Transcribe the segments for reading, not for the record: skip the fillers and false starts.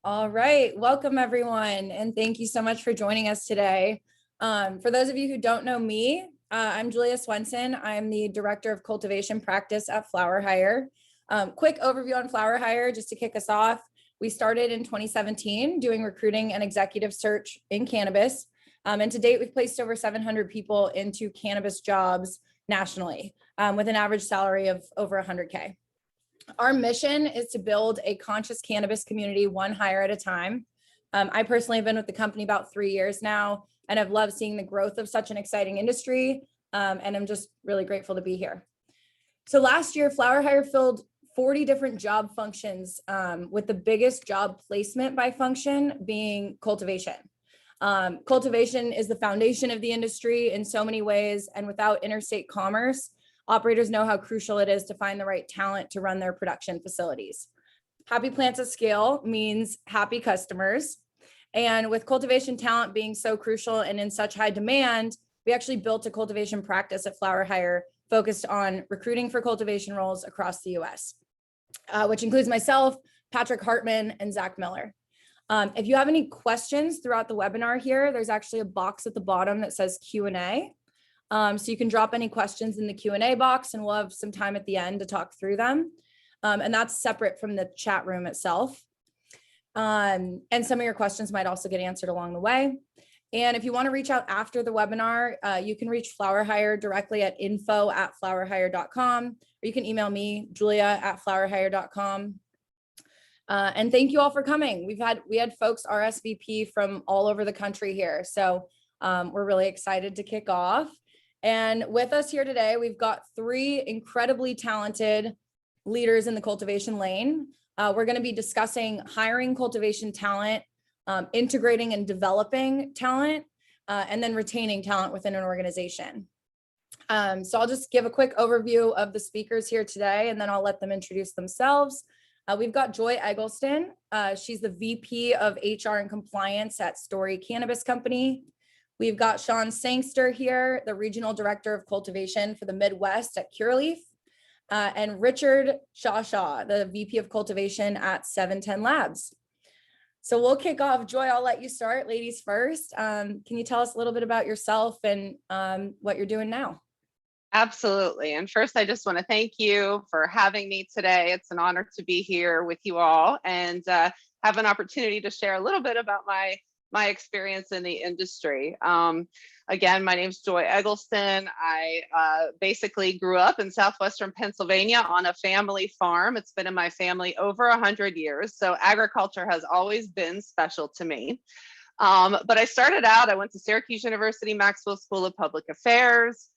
All right, welcome everyone, and thank you so much for joining us today. For those of you who don't know me, I'm Julia Swensen. I'm the Director of Cultivation Practice at FlowerHire. Quick overview on FlowerHire, just to kick us off. We started in 2017 doing recruiting and executive search in cannabis. And to date, we've placed over 700 people into cannabis jobs nationally with an average salary of over 100K. Our mission is to build a conscious cannabis community one hire at a time. I personally have been with the company about 3 years now, and I've loved seeing the growth of such an exciting industry. And I'm just really grateful to be here. So last year, FlowerHire filled 40 different job functions, with the biggest job placement by function being cultivation. Cultivation is the foundation of the industry in so many ways, and without interstate commerce, operators know how crucial it is to find the right talent to run their production facilities. Happy plants at scale means happy customers. And with cultivation talent being so crucial and in such high demand, we actually built a cultivation practice at FlowerHire focused on recruiting for cultivation roles across the US, which includes myself, Patrick Hartman, and Zach Miller. If you have any questions throughout the webinar here, there's actually a box at the bottom that says Q&A. So you can drop any questions in the Q&A box and we'll have some time at the end to talk through them. And that's separate from the chat room itself. And some of your questions might also get answered along the way. And if you want to reach out after the webinar, you can reach FlowerHire directly at info@flowerhire.com, or you can email me, julia@flowerhire.com. And thank you all for coming. We had folks RSVP from all over the country here. So we're really excited to kick off. And with us here today, we've got 3 incredibly talented leaders in the cultivation lane. We're going to be discussing hiring cultivation talent, integrating and developing talent, and then retaining talent within an organization. So I'll just give a quick overview of the speakers here today, and then I'll let them introduce themselves. We've got Joy Eggleston. She's the VP of HR and Compliance at Story Cannabis Company. We've got Sean Sangster here, the Regional Director of Cultivation for the Midwest at Curaleaf, and Richard Sciascia, the VP of Cultivation at 710 Labs. So we'll kick off. Joy, I'll let you start. Ladies first. Can you tell us a little bit about yourself and what you're doing now? Absolutely. And first, I just want to thank you for having me today. It's an honor to be here with you all and have an opportunity to share a little bit about my experience in the industry. Again, my name is Joy Eggleston. I basically grew up in southwestern Pennsylvania on a family farm. It's been in my family over 100 years. So agriculture has always been special to me. But I started out, I went to Syracuse University, Maxwell School of Public Affairs,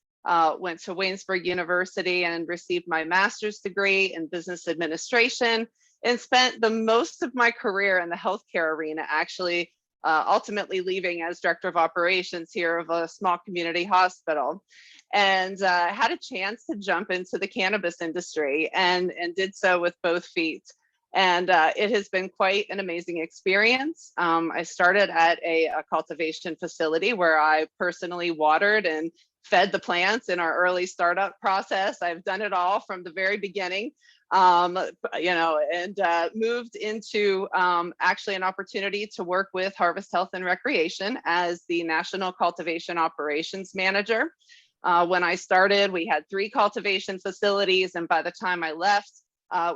went to Waynesburg University and received my master's degree in business administration, and spent the most of my career in the healthcare arena, actually ultimately leaving as director of operations here of a small community hospital, and had a chance to jump into the cannabis industry and did so with both feet. And it has been quite an amazing experience. I started at a cultivation facility where I personally watered and fed the plants in our early startup process. I've done it all from the very beginning. And moved into actually an opportunity to work with Harvest Health and Recreation as the National Cultivation Operations Manager. When I started, we had 3 cultivation facilities, and by the time I left,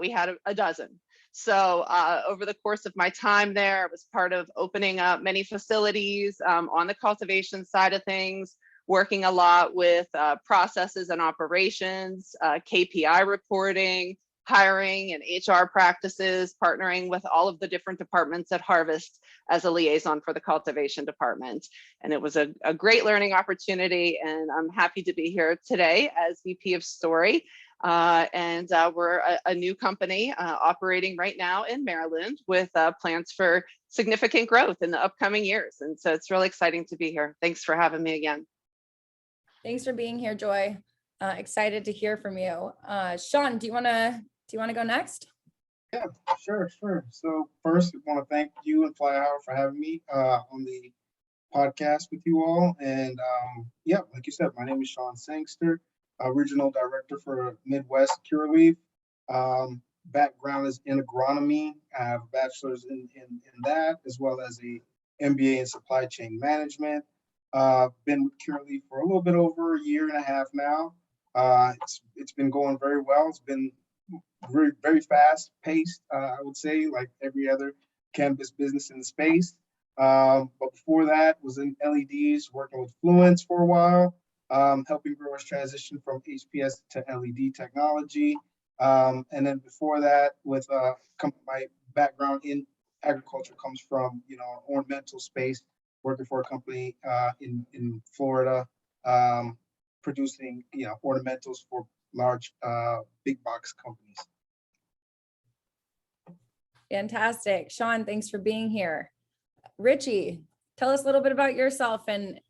we had a dozen. So over the course of my time there, I was part of opening up many facilities on the cultivation side of things, working a lot with processes and operations, KPI reporting, hiring and HR practices, partnering with all of the different departments at Harvest as a liaison for the cultivation department. And it was a great learning opportunity, and I'm happy to be here today as VP of Story. We're a new company operating right now in Maryland with plans for significant growth in the upcoming years. And so it's really exciting to be here. Thanks for having me again. Thanks for being here, Joy. Excited to hear from you. Sean, do you want to go next? Yeah, sure. So first, I want to thank you and FlowerHire for having me on the podcast with you all. And like you said, my name is Sean Sangster, Regional Director for Midwest Curaleaf. background is in agronomy. I have a bachelor's in that, as well as a MBA in supply chain management. Been with Curaleaf for a little bit over a year and a half now. It's been going very well. It's been very, very fast paced, I would say, like every other cannabis business in the space. But before that was in LEDs, working with Fluence for a while, helping growers transition from HPS to LED technology. And then before that, with my background in agriculture comes from, ornamental space, working for a company in Florida, producing, ornamentals for large big box companies. Fantastic. Sean, thanks for being here. Richie, tell us a little bit about yourself and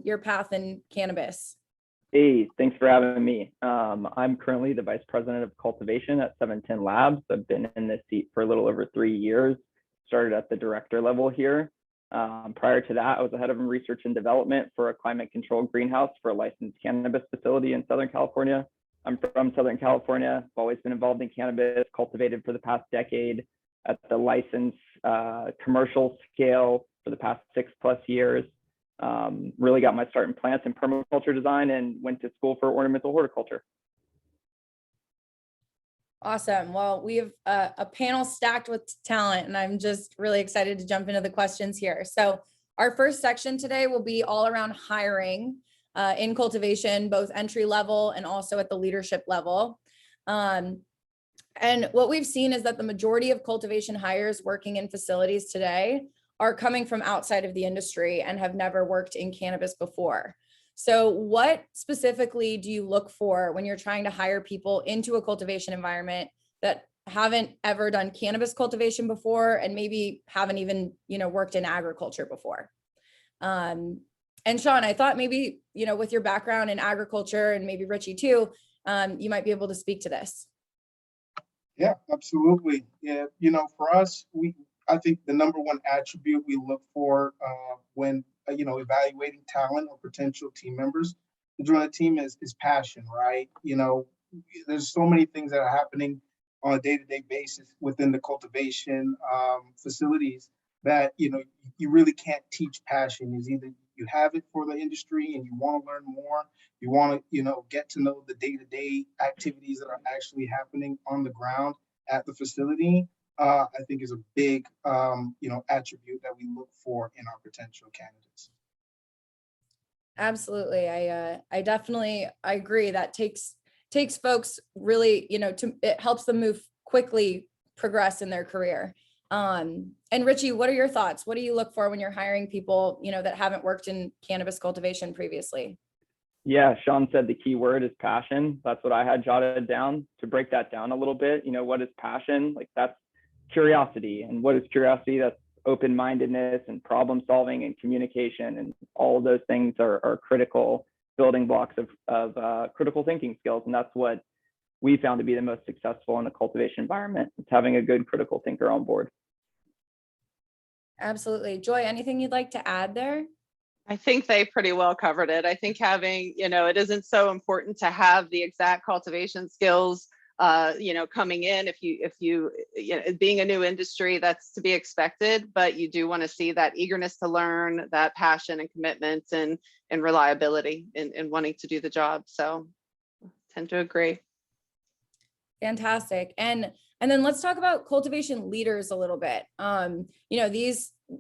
your path in cannabis. Hey, thanks for having me. I'm currently the Vice President of Cultivation at 710 Labs. I've been in this seat for a little over 3 years, started at the director level here. Prior to that, I was the head of research and development for a climate-controlled greenhouse for a licensed cannabis facility in Southern California. I'm from Southern California. I've always been involved in cannabis, cultivated for the past decade at the licensed commercial scale for the past 6+ years. Really got my start in plants and permaculture design and went to school for ornamental horticulture. Awesome. Well, we have a panel stacked with talent, and I'm just really excited to jump into the questions here. So our first section today will be all around hiring in cultivation, both entry level and also at the leadership level. And what we've seen is that the majority of cultivation hires working in facilities today are coming from outside of the industry and have never worked in cannabis before. So what specifically do you look for when you're trying to hire people into a cultivation environment that haven't ever done cannabis cultivation before and maybe haven't even, worked in agriculture before? And Sean, I thought maybe, with your background in agriculture and maybe Richie too, you might be able to speak to this. Yeah, absolutely. Yeah, for us, I think the number one attribute we look for when evaluating talent or potential team members to join a team is passion, right? There's so many things that are happening on a day-to-day basis within the cultivation facilities that you really can't teach passion. Is either you have it for the industry and you want to learn more, you want to get to know the day-to-day activities that are actually happening on the ground at the facility. I think is a big attribute that we look for in our potential candidates. Absolutely. I definitely agree. That takes folks really, it helps them move quickly, progress in their career. And Richie, what are your thoughts? What do you look for when you're hiring people, that haven't worked in cannabis cultivation previously? Yeah, Sean said the key word is passion. That's what I had jotted down. To break that down a little bit, what is passion? Like, that's curiosity. And what is curiosity? That's open-mindedness and problem solving and communication, and all of those things are critical building blocks of critical thinking skills. And that's what we found to be the most successful in the cultivation environment. It's having a good critical thinker on board. Absolutely. Joy, anything you'd like to add there? I think they pretty well covered it. I think having, it isn't so important to have the exact cultivation skills, coming in. If you being a new industry, that's to be expected, but you do want to see that eagerness to learn, that passion and commitment and reliability in wanting to do the job. So I tend to agree. Fantastic. And then let's talk about cultivation leaders a little bit.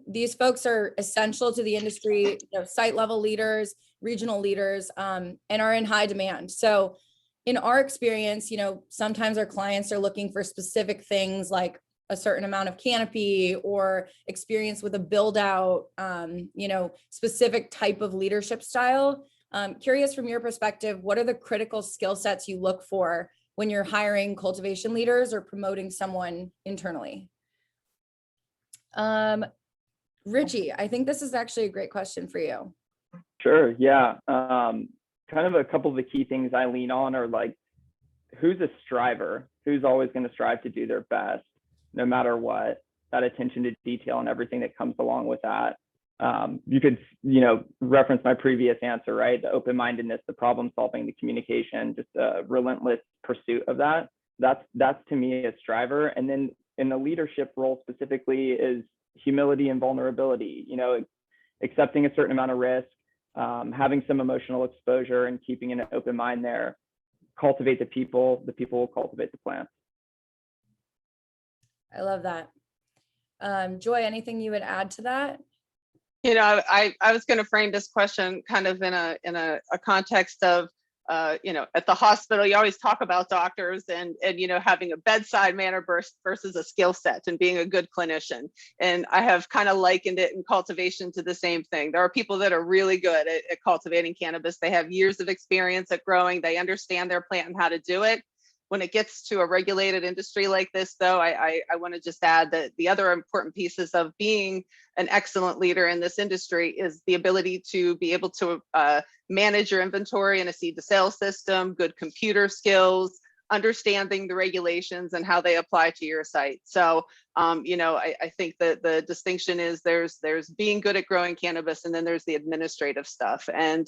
These folks are essential to the industry, site level leaders, regional leaders, and are in high demand. So in our experience, sometimes our clients are looking for specific things like a certain amount of canopy or experience with a build out, specific type of leadership style. Curious from your perspective, what are the critical skill sets you look for when you're hiring cultivation leaders or promoting someone internally? Richie, I think this is actually a great question for you. Sure. Yeah. Kind of a couple of the key things I lean on are like, who's a striver? Who's always going to strive to do their best, no matter what? That attention to detail and everything that comes along with that. You could, reference my previous answer, right? The open-mindedness, the problem solving, the communication, just a relentless pursuit of that. that's to me a striver. And then in the leadership role specifically is humility and vulnerability, you know, accepting a certain amount of risk, having some emotional exposure and keeping an open mind there. Cultivate the people will cultivate the plants. I love that. Joy, anything you would add to that? You know, I was going to frame this question kind of in a context of, you know, at the hospital, you always talk about doctors and you know, having a bedside manner versus a skill set and being a good clinician. And I have kind of likened it in cultivation to the same thing. There are people that are really good at cultivating cannabis. They have years of experience at growing. They understand their plant and how to do it. When it gets to a regulated industry like this, though, I want to just add that the other important pieces of being an excellent leader in this industry is the ability to be able to manage your inventory in a seed to sale system, good computer skills, understanding the regulations and how they apply to your site. So, you know, I think that the distinction is there's being good at growing cannabis, and then there's the administrative stuff. And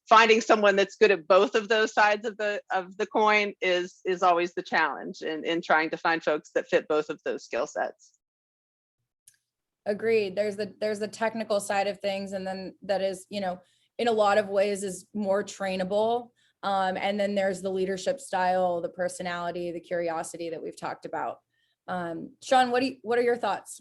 finding someone that's good at both of those sides of the coin is always the challenge in trying to find folks that fit both of those skill sets. Agreed. There's the technical side of things, and then that is, you know, in a lot of ways is more trainable. And then there's the leadership style, the personality, the curiosity that we've talked about. Sean, what are your thoughts?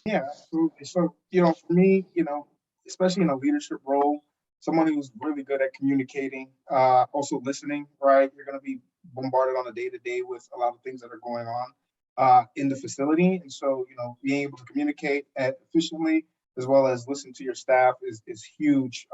Yeah, absolutely. So, you know, for me, you know, especially in a leadership role, someone who's really good at communicating, also listening, right? You're going to be bombarded on a day-to-day with a lot of things that are going on in the facility. And so, you know, being able to communicate efficiently as well as listen to your staff is huge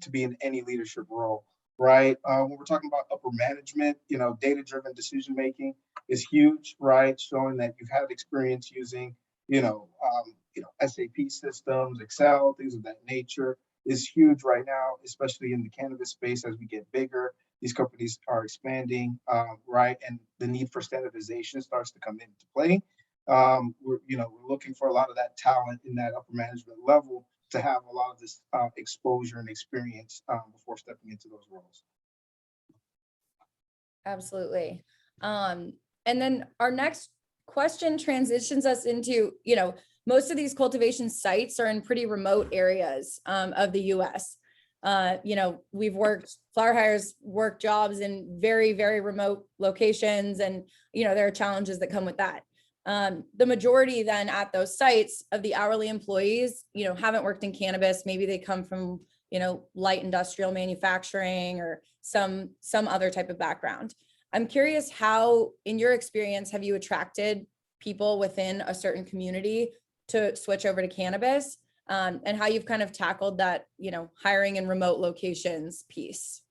to be in any leadership role, right? When we're talking about upper management, you know, data-driven decision-making is huge, right? Showing that you've had experience using, SAP systems, Excel, things of that nature is huge right now, especially in the cannabis space as we get bigger. These companies are expanding, right? And the need for standardization starts to come into play. We're looking for a lot of that talent in that upper management level to have a lot of this exposure and experience before stepping into those roles. Absolutely. And then our next question transitions us into, you know, most of these cultivation sites are in pretty remote areas of the US. You know, FlowerHire's worked jobs in very, very remote locations, and, you know, there are challenges that come with that. The majority then at those sites of the hourly employees, you know, haven't worked in cannabis. Maybe they come from, you know, light industrial manufacturing or some other type of background. I'm curious how, in your experience, have you attracted people within a certain community to switch over to cannabis, and how you've kind of tackled that, you know, hiring in remote locations piece.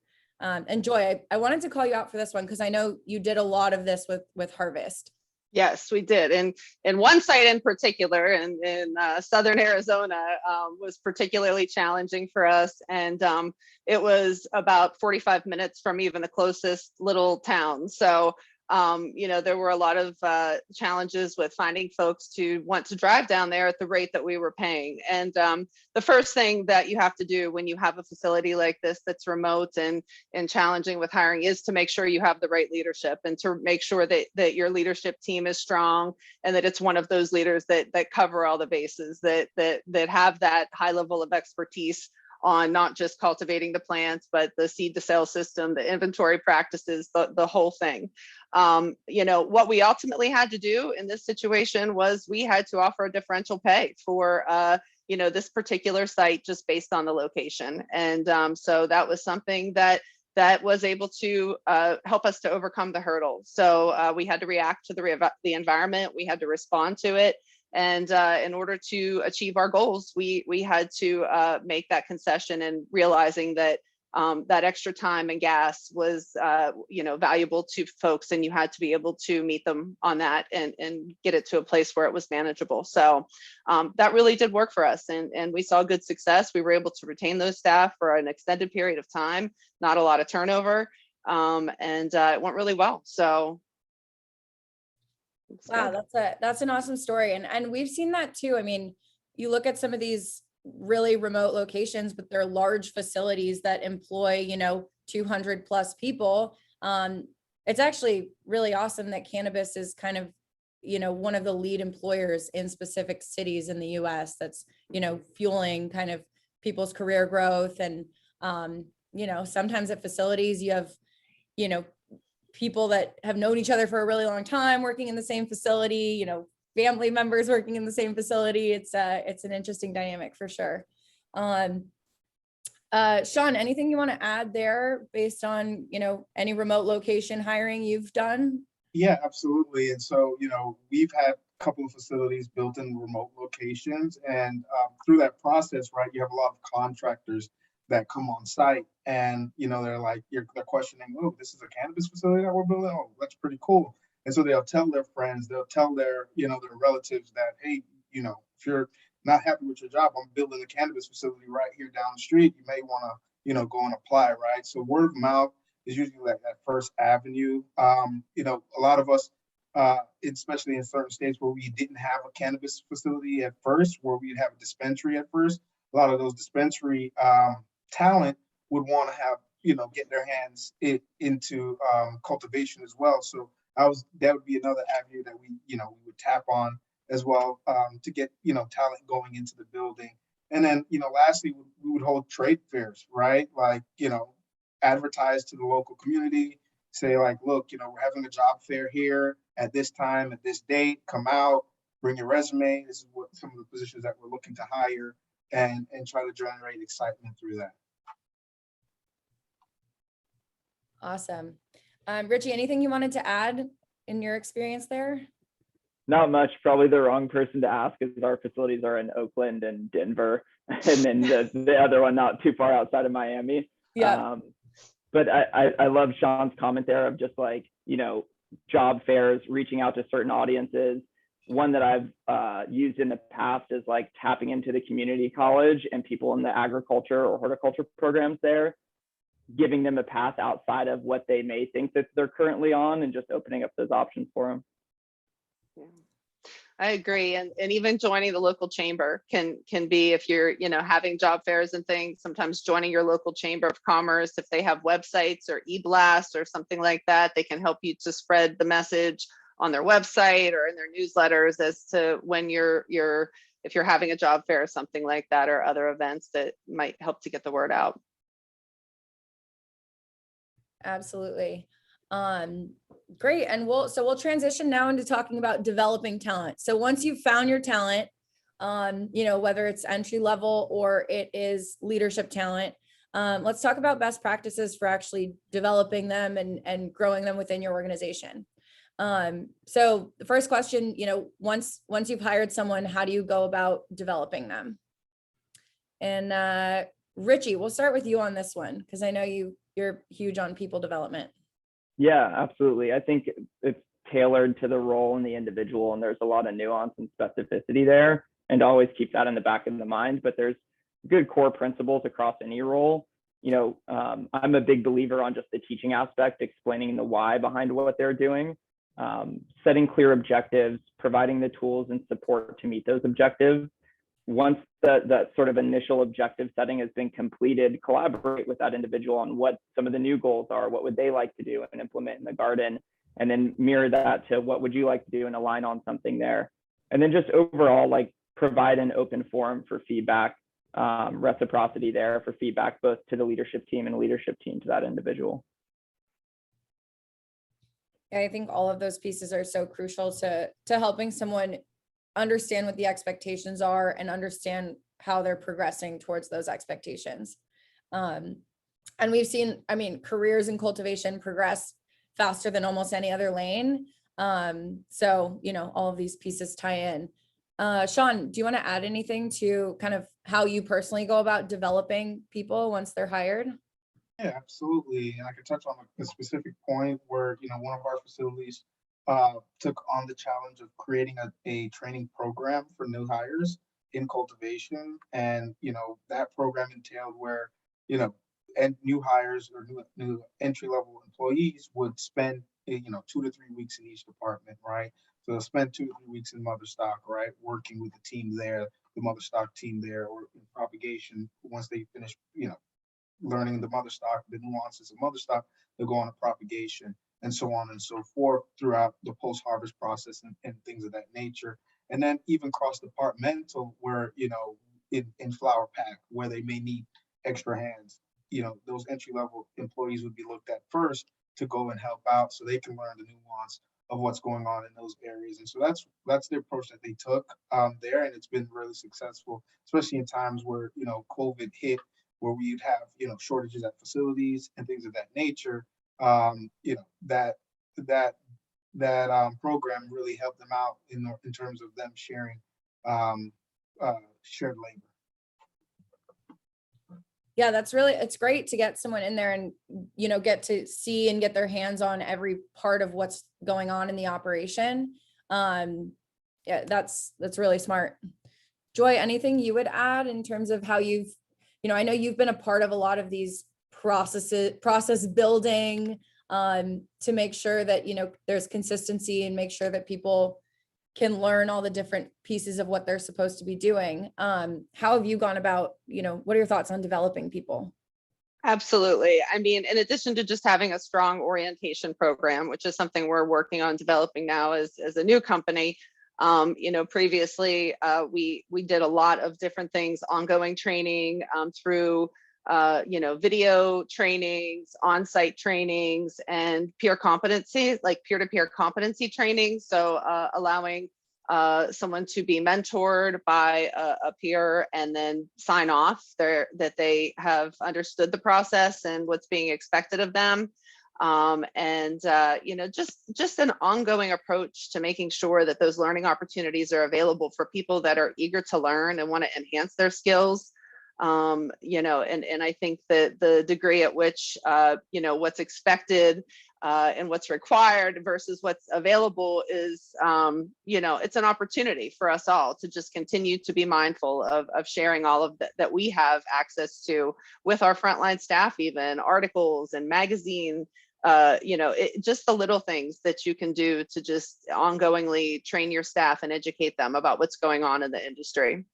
And Joy, I wanted to call you out for this one because I know you did a lot of this with Harvest. Yes, we did. And in one site in particular, in southern Arizona, was particularly challenging for us. And it was about 45 minutes from even the closest little town. So, you know, there were a lot of challenges with finding folks to want to drive down there at the rate that we were paying. And the first thing that you have to do when you have a facility like this that's remote and challenging with hiring is to make sure you have the right leadership, and to make sure that your leadership team is strong, and that it's one of those leaders that cover all the bases, that have that high level of expertise on not just cultivating the plants, but the seed to sale system, the inventory practices, the whole thing. You know, what we ultimately had to do in this situation was we had to offer a differential pay for, you know, this particular site just based on the location. And so that was something that was able to help us to overcome the hurdle. So we had to react to the environment. We had to respond to it. And in order to achieve our goals, we had to make that concession, and realizing that that extra time and gas was, you know, valuable to folks, and you had to be able to meet them on that and get it to a place where it was manageable. So that really did work for us, and we saw good success. We were able to retain those staff for an extended period of time, not a lot of turnover, and it went really well. So. Wow, that's an awesome story. And we've seen that too. I mean, you look at some of these really remote locations, but they're large facilities that employ, you know, 200 plus people. And it's actually really awesome that cannabis is kind of, you know, one of the lead employers in specific cities in the US that's, you know, fueling kind of people's career growth. And, you know, sometimes at facilities you have, you know, people that have known each other for a really long time working in the same facility, you know, family members working in the same facility. It's an interesting dynamic for sure. Sean, anything you want to add there based on, you know, any remote location hiring you've done? Yeah, absolutely. And so, you know, we've had a couple of facilities built in remote locations, and through that process, right, you have a lot of contractors that come on site, and you know, they're like, they're questioning, oh, this is a cannabis facility that we're building. Oh, that's pretty cool. And so they'll tell their friends, they'll tell their, you know, their relatives that, hey, you know, if you're not happy with your job, I'm building a cannabis facility right here down the street. You may want to, you know, go and apply, right? So word of mouth is usually like that first avenue. You know, a lot of us, especially in certain states where we didn't have a cannabis facility at first, where we'd have a dispensary at first, a lot of those dispensary talent would want to have, you know, get their hands into cultivation as well. So that would be another avenue that we, you know, we would tap on as well, to get, you know, talent going into the building. And then, you know, lastly, we would hold trade fairs, right? Like, you know, advertise to the local community, say like, look, you know, we're having a job fair here at this time, at this date, come out, bring your resume. This is what some of the positions that we're looking to hire, and try to generate excitement through that. Awesome. Richie, anything you wanted to add in your experience there? Not much. Probably the wrong person to ask, because our facilities are in Oakland and Denver, and then the other one not too far outside of Miami. Yeah. But I love Sean's comment there of just like, you know, job fairs, reaching out to certain audiences. One that I've used in the past is like tapping into the community college and people in the agriculture or horticulture programs there, giving them a path outside of what they may think that they're currently on, and just opening up those options for them. Yeah. I agree. And even joining the local chamber can be, if you're, you know, having job fairs and things, sometimes joining your local chamber of commerce, if they have websites or e-blasts or something like that, they can help you to spread the message on their website or in their newsletters as to when if you're having a job fair or something like that, or other events that might help to get the word out. Absolutely. Great. And we'll transition now into talking about developing talent. So once you've found your talent, you know, whether it's entry level or it is leadership talent, let's talk about best practices for actually developing them and growing them within your organization. So the first question, you know, once you've hired someone, how do you go about developing them? And Richie, we'll start with you on this one, because I know you're huge on people development. Yeah, absolutely. I think it's tailored to the role and the individual, and there's a lot of nuance and specificity there, and always keep that in the back of the mind. But there's good core principles across any role. You know, I'm a big believer on just the teaching aspect, explaining the why behind what they're doing, setting clear objectives, providing the tools and support to meet those objectives. Once that sort of initial objective setting has been completed, collaborate with that individual on what some of the new goals are, what would they like to do and implement in the garden, and then mirror that to what would you like to do and align on something there. And then just overall, like, provide an open forum for feedback, reciprocity there for feedback, both to the leadership team and leadership team to that individual. I think all of those pieces are so crucial to helping someone understand what the expectations are and understand how they're progressing towards those expectations. And we've seen, I mean, careers in cultivation progress faster than almost any other lane. So, you know, all of these pieces tie in. Sean, do you want to add anything to kind of how you personally go about developing people once they're hired? Yeah, absolutely. And I can touch on a specific point where, you know, one of our facilities took on the challenge of creating a training program for new hires in cultivation. And, you know, that program entailed where, you know, and new hires or new entry-level employees would spend, you know, 2 to 3 weeks in each department, right? So they'll spend 2 to 3 weeks in mother stock, right? Working with the team there, the mother stock team there, or in propagation. Once they finish, you know, learning the mother stock, the nuances of mother stock, they'll go on to propagation. and so on and so forth throughout the post-harvest process and things of that nature. And then even cross-departmental where, in flower pack, where they may need extra hands, those entry-level employees would be looked at first to go and help out so they can learn the nuance of what's going on in those areas. And so that's the approach that they took there, and it's been really successful, especially in times where COVID hit, where we'd have shortages at facilities and things of that nature. That program really helped them out in terms of them sharing shared labor. Yeah, it's great to get someone in there and, get to see and get their hands on every part of what's going on in the operation. Yeah, that's really smart. Joy, anything you would add in terms of how I know you've been a part of a lot of these process building to make sure that, there's consistency and make sure that people can learn all the different pieces of what they're supposed to be doing. How have you gone about, what are your thoughts on developing people? Absolutely. I mean, in addition to just having a strong orientation program, which is something we're working on developing now as a new company, previously we did a lot of different things, ongoing training through video trainings, on-site trainings, and peer competency, like peer-to-peer competency training. So allowing someone to be mentored by a peer and then sign off that they have understood the process and what's being expected of them. Just an ongoing approach to making sure that those learning opportunities are available for people that are eager to learn and want to enhance their skills. And I think that the degree at which, what's expected and what's required versus what's available is, it's an opportunity for us all to just continue to be mindful of sharing all of that we have access to with our frontline staff, even articles and magazine, just the little things that you can do to just ongoingly train your staff and educate them about what's going on in the industry.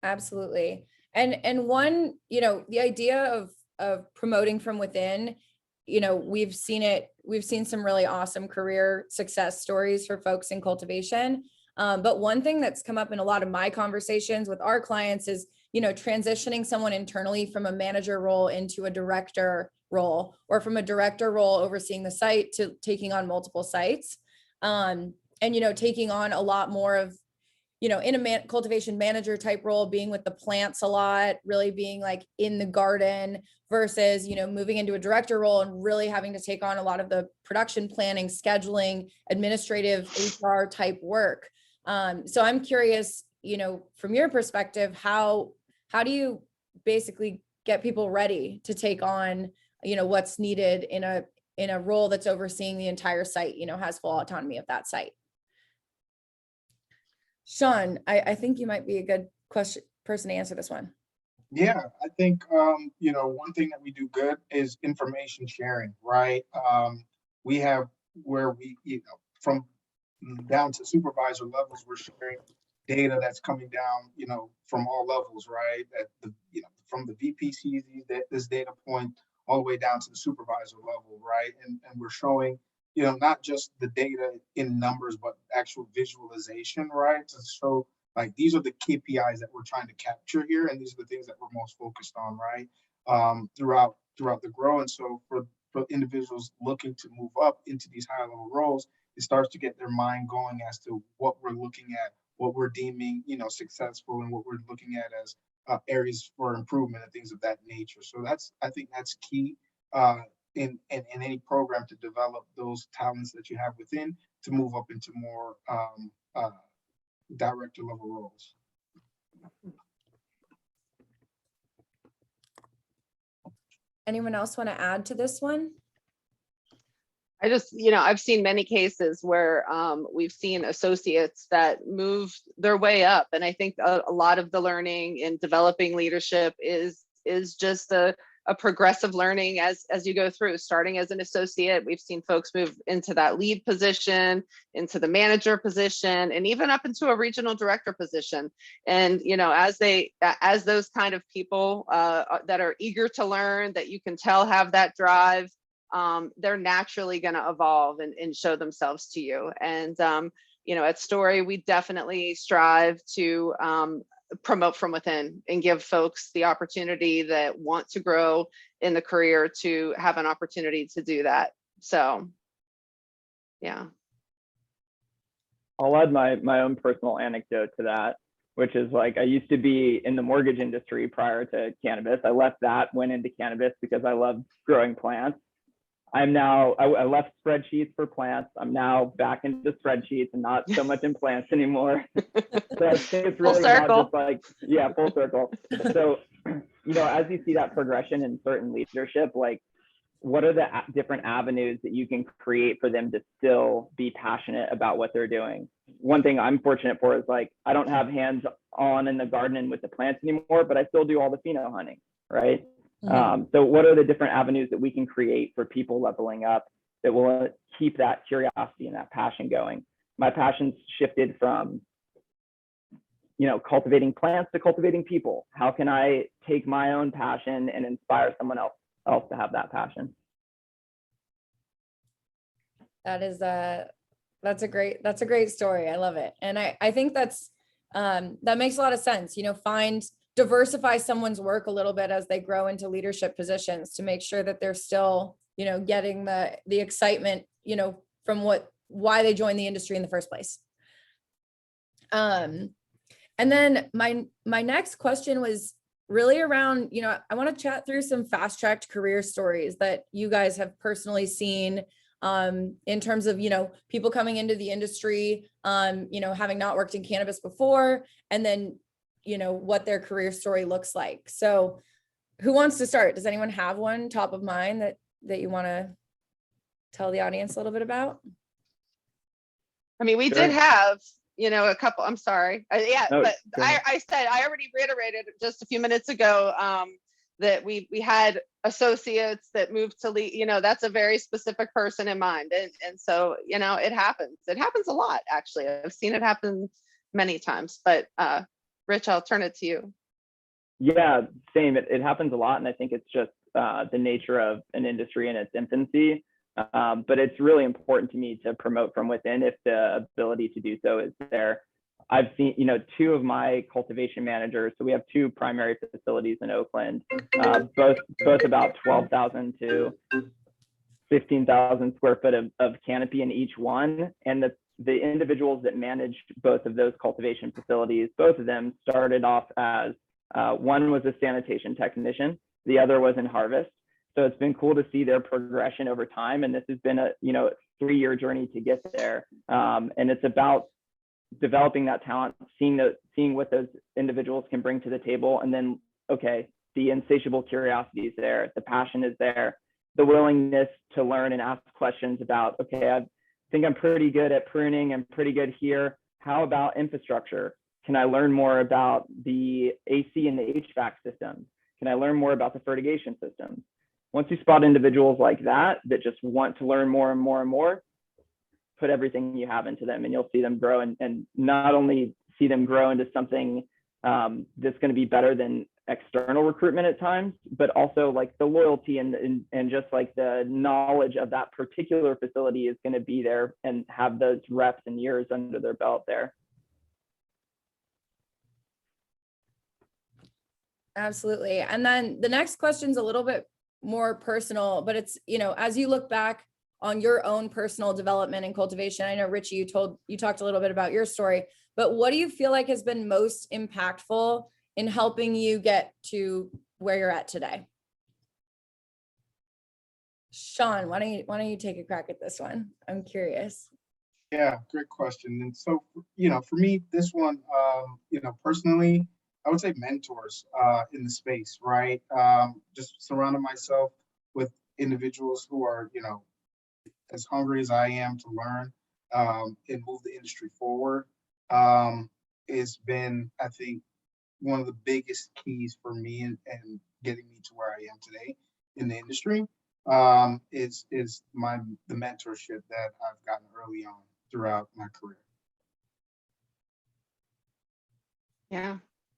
Absolutely. And one, the idea of promoting from within, we've seen some really awesome career success stories for folks in cultivation. But one thing that's come up in a lot of my conversations with our clients is, transitioning someone internally from a manager role into a director role, or from a director role overseeing the site to taking on multiple sites. And, taking on a lot more of, in a cultivation manager type role, being with the plants a lot, really being like in the garden versus, moving into a director role and really having to take on a lot of the production planning, scheduling, administrative HR type work. So I'm curious, from your perspective, how do you basically get people ready to take on, what's needed in a role that's overseeing the entire site, has full autonomy of that site? Sean, I think you might be a good person to answer this one. Yeah, I think, one thing that we do good is information sharing, right? We have where we, from down to supervisor levels, we're sharing data that's coming down, from all levels, right? From the VP sees this data point all the way down to the supervisor level, right? And we're showing, not just the data in numbers, but actual visualization, right? To show like these are the KPIs that we're trying to capture here, and these are the things that we're most focused on, right? Throughout the grow. And so for individuals looking to move up into these higher level roles, it starts to get their mind going as to what we're looking at, what we're deeming, successful, and what we're looking at as areas for improvement and things of that nature. So I think that's key in any program, to develop those talents that you have within to move up into more director level roles. Anyone else want to add to this one? I just, I've seen many cases where we've seen associates that move their way up. And I think a lot of the learning in developing leadership is just a progressive learning as you go through. Starting as an associate, we've seen folks move into that lead position, into the manager position, and even up into a regional director position. And as those kind of people that are eager to learn, that you can tell have that drive, they're naturally going to evolve and show themselves to you. And, you know, at Story, we definitely strive to promote from within and give folks the opportunity that want to grow in the career to have an opportunity to do that. So, yeah. I'll add my own personal anecdote to that, which is like, I used to be in the mortgage industry prior to cannabis. I left that, went into cannabis because I love growing plants. I'm now, I left spreadsheets for plants. I'm now back into spreadsheets and not so much in plants anymore. So I think it's really about just like, yeah, full circle. So, you know, as you see that progression in certain leadership, like, what are the different avenues that you can create for them to still be passionate about what they're doing? One thing I'm fortunate for is like, I don't have hands on in the garden and with the plants anymore, but I still do all the pheno hunting, right? Mm-hmm. So what are the different avenues that we can create for people leveling up that will keep that curiosity and that passion going? My passion's shifted from, you know, cultivating plants to cultivating people. How can I take my own passion and inspire someone else to have that passion? That is that's a great story. I love it. And I think that makes a lot of sense. You know, diversify someone's work a little bit as they grow into leadership positions to make sure that they're still, you know, getting the excitement, you know, from why they joined the industry in the first place. And then my next question was really around, you know, I want to chat through some fast-tracked career stories that you guys have personally seen in terms of, you know, people coming into the industry, you know, having not worked in cannabis before, and then, you know, what their career story looks like. So who wants to start? Does anyone have one top of mind that you want to tell the audience a little bit about? I mean, we did have, you know, a couple, I'm sorry. But I said, I already reiterated just a few minutes ago that we had associates that moved to lead, you know, that's a very specific person in mind. And so, you know, it happens. It happens a lot, actually. I've seen it happen many times, but Rich, I'll turn it to you. Yeah, same. It happens a lot. And I think it's just the nature of an industry in its infancy. But it's really important to me to promote from within if the ability to do so is there. I've seen, you know, two of my cultivation managers. So we have two primary facilities in Oakland, both about 12,000 to 15,000 square foot of canopy in each one. And the individuals that managed both of those cultivation facilities, both of them started off as one was a sanitation technician, the other was in harvest. So it's been cool to see their progression over time. And this has been a, you know, 3-year journey to get there. And it's about developing that talent, seeing what those individuals can bring to the table. And then, okay, the insatiable curiosity is there. The passion is there. The willingness to learn and ask questions about, okay, I think I'm pretty good at pruning. I'm pretty good here. How about infrastructure? Can I learn more about the AC and the HVAC systems? Can I learn more about the fertigation systems? Once you spot individuals like that just want to learn more and more and more, put everything you have into them and you'll see them grow, and not only see them grow into something that's going to be better than external recruitment at times, but also like the loyalty and just like the knowledge of that particular facility is going to be there and have those reps and years under their belt there. Absolutely. And then the next question's a little bit more personal, but it's, you know, as you look back on your own personal development and cultivation, I know Richie, you talked a little bit about your story, but what do you feel like has been most impactful in helping you get to where you're at today? Sean, why don't you take a crack at this one? I'm curious. Yeah, great question. And so, you know, for me, this one, you know, personally, I would say mentors in the space, right? Just surrounding myself with individuals who are, you know, as hungry as I am to learn and move the industry forward. It's been, I think, one of the biggest keys for me and getting me to where I am today in the industry is the mentorship that I've gotten early on throughout my career. Yeah,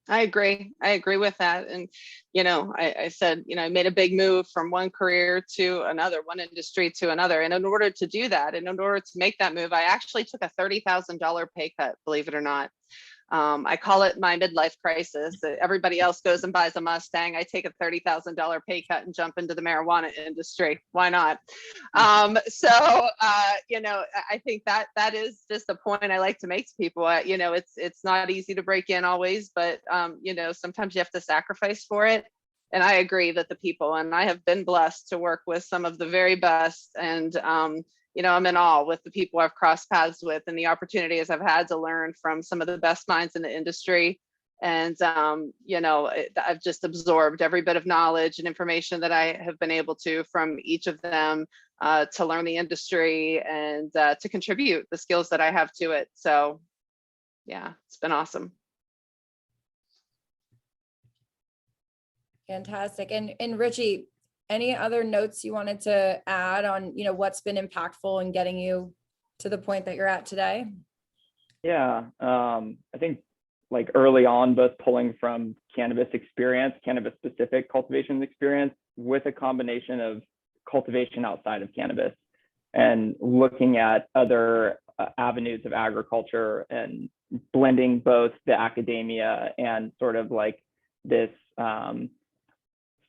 I agree. I agree with that. And, I said, I made a big move from one career to another, one industry to another. And in order to do that, and in order to make that move, I actually took a $30,000 pay cut, believe it or not. I call it my midlife crisis. Everybody else goes and buys a Mustang. I take a $30,000 pay cut and jump into the marijuana industry. Why not? I think that is just a point I like to make to people. It's not easy to break in always, but sometimes you have to sacrifice for it. And I agree that the people, and I have been blessed to work with some of the very best, and I'm in awe with the people I've crossed paths with and the opportunities I've had to learn from some of the best minds in the industry. And, I've just absorbed every bit of knowledge and information that I have been able to from each of them, to learn the industry and to contribute the skills that I have to it. So yeah, it's been awesome. Fantastic. And Richie, any other notes you wanted to add on, what's been impactful in getting you to the point that you're at today? Yeah, I think like early on, both pulling from cannabis experience, cannabis specific cultivation experience, with a combination of cultivation outside of cannabis, and looking at other avenues of agriculture, and blending both the academia and sort of like this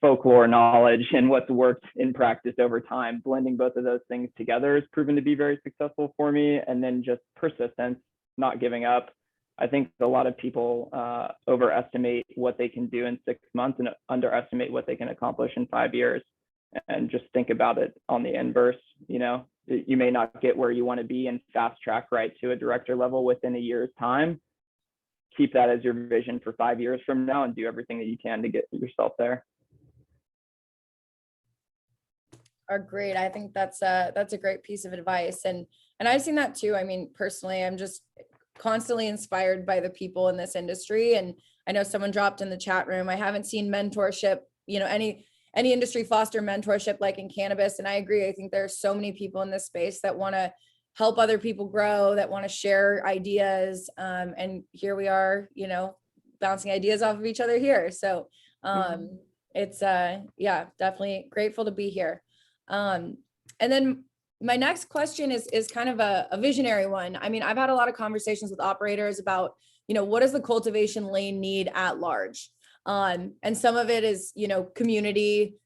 folklore knowledge and what's worked in practice over time. Blending both of those things together has proven to be very successful for me. And then just persistence, not giving up. I think a lot of people overestimate what they can do in 6 months and underestimate what they can accomplish in 5 years. And just think about it on the inverse. You may not get where you want to be and fast track right to a director level within a year's time. Keep that as your vision for 5 years from now and do everything that you can to get yourself there. Are great. I think that's a great piece of advice. And I've seen that too. I mean, personally, I'm just constantly inspired by the people in this industry. And I know someone dropped in the chat room, I haven't seen mentorship, any industry foster mentorship like in cannabis. And I agree. I think there are so many people in this space that want to help other people grow, that want to share ideas. And here we are, bouncing ideas off of each other here. So it's definitely grateful to be here. And then my next question is kind of a visionary one. I mean, I've had a lot of conversations with operators about, what does the cultivation lane need at large? And some of it is, community,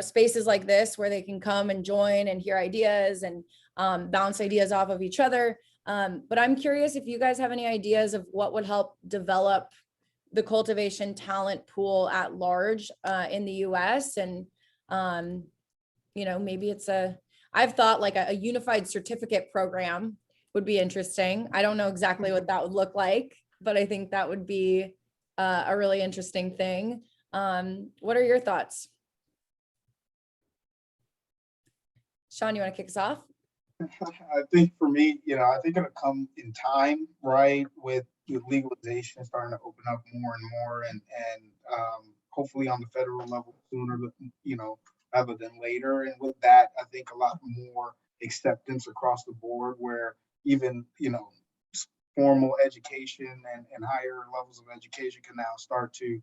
spaces like this where they can come and join and hear ideas and bounce ideas off of each other. But I'm curious if you guys have any ideas of what would help develop the cultivation talent pool at large in the US. And maybe I've thought like a unified certificate program would be interesting. I don't know exactly what that would look like, but I think that would be a really interesting thing. What are your thoughts? Sean, you want to kick us off? I think for me, I think it'll come in time, right? With legalization starting to open up more and more, and hopefully on the federal level sooner, rather than later. And with that, I think a lot more acceptance across the board, where even, formal education and higher levels of education can now start to,